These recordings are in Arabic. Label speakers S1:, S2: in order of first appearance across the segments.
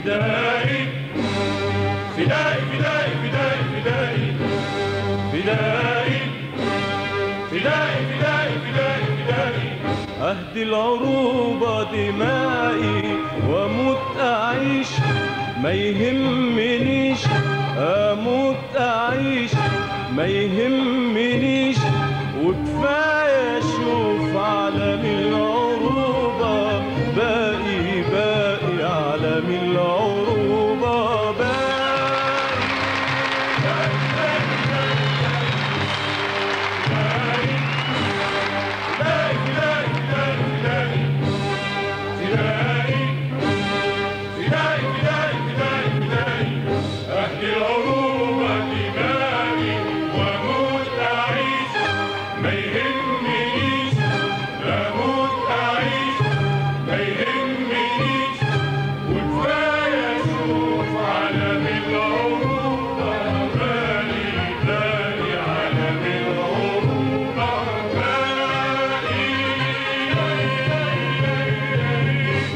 S1: فدائي فدائي فدائي فدائي فدائي فدائي فدائي فدائي فدائي فدائي أهدي العروبة دمائي وأموت أعيش ما يهمنيش، أموت أعيش ما يهمنيش، وكفاية أشوف عالم العروبة باقي باقي عالم العروبة باقي.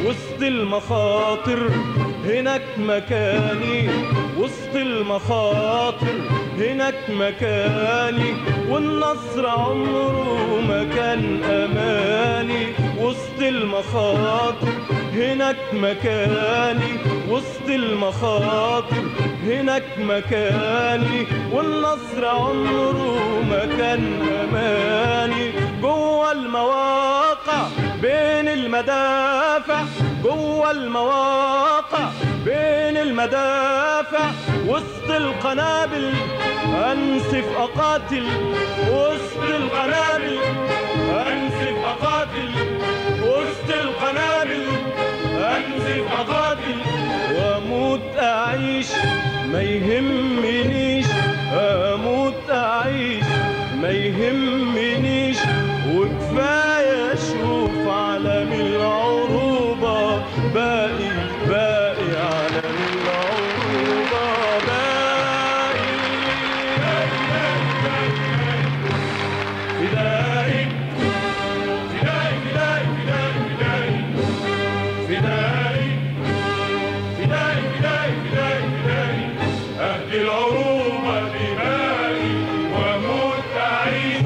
S1: وسط المخاطر هناك مكاني، وسط المخاطر هناك مكاني، والنصر عمره ما كان أماني. وسط المخاطر هناك مكاني، وسط المخاطر هناك مكاني، والنصر عمره ما كان أماني. جوه المواقع بين المدافع، جوه المواقع بين المدافع، وسط القنابل أنسف أقاتل، وسط القنابل أنسف أقاتل، وسط القنابل أنسف أقاتل، وأموت أعيش ما يهمنيش، أموت أعيش ما يهمنيش، وكفاية أشوف عالم العروبة باقي باقي عالم العروبة باقي. فدائي فدائي فدائي فدائي فدائي فدائي فدائي فدائي فدائي أهدي العروبة دمائي وأموت أعيش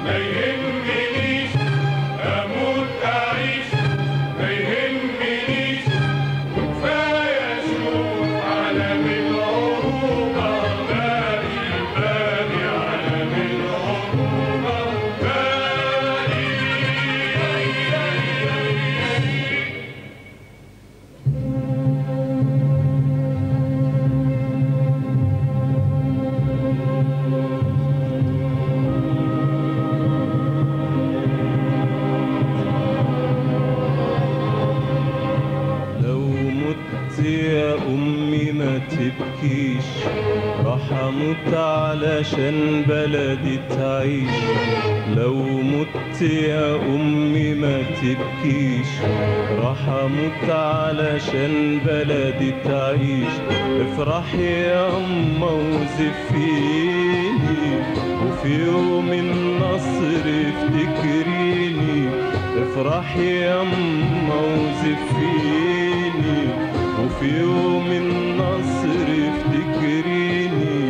S1: ما يهمنيش، أموت أعيش ما يهمنيش، وكفاية أشوف عالم العروبة باقي باقي عالم العروبة باقي. لو مت يا أمي ما تبكيش، راح أموت علشان بلدي تعيش. لو مت يا أمي ما تبكيش، راح أموت علشان بلدي تعيش. افرحي يا أما وزفيني، وفي يوم النصر افتكريني. افرحي يا أما وزفيني، وفي يوم النصر افتكريني.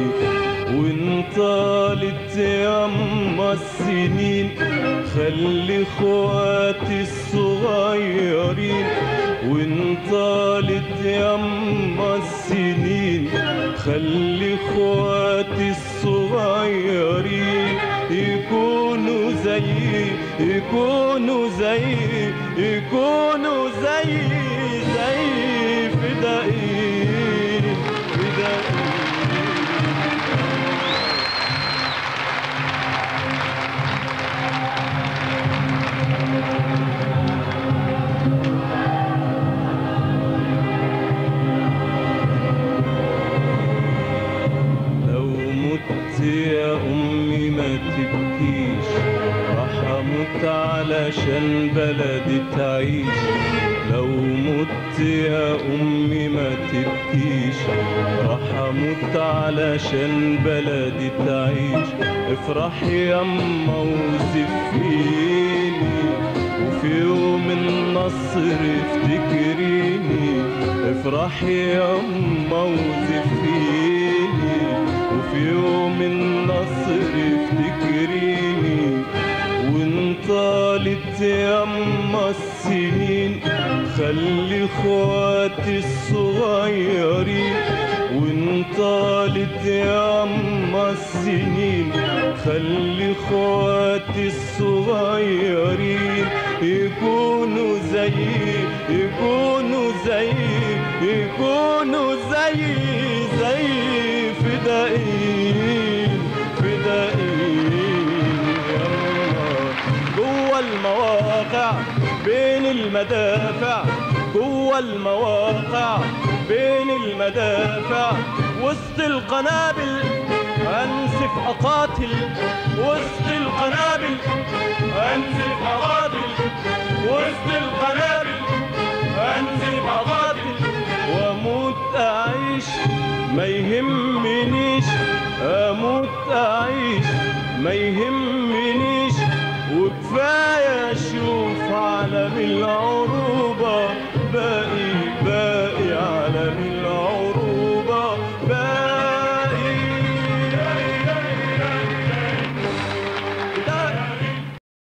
S1: وان طالت ياما السنين خلي اخواتي الصغيرين، وان طالت ياما السنين خلي اخواتي الصغيرين يكونوا زي، يكونوا زي، يكونوا زي زي فدائيين فدائيين. لو مت يا أمي ما تبكيش، راح أموت علشان بلدي تعيش. لو مت يا أمي ما تبكيش، راح أموت علشان بلدي تعيش. افرحي ياما وزفيني، وفي يوم النصر افتكريني افرحي ياما وزفيني، وفي يوم النصر افتكريني وانطالت ياما السنين خلي اخواتي الصغيرين، وانطالت ياما السنين خلي اخواتي الصغيرين يكونوا زي يكونوا زي يكونوا زي فدائيين فدائيين يما. جوا المواقع بين المدافع، جوا المواقع بين المدافع، وسط القنابل أنسف أقاتل، وسط القنابل أنسف أقاتل، وسط القنابل أنسف أقاتل، وأموت أعيش ما يهمنيش، أموت أعيش ما يهمنيش.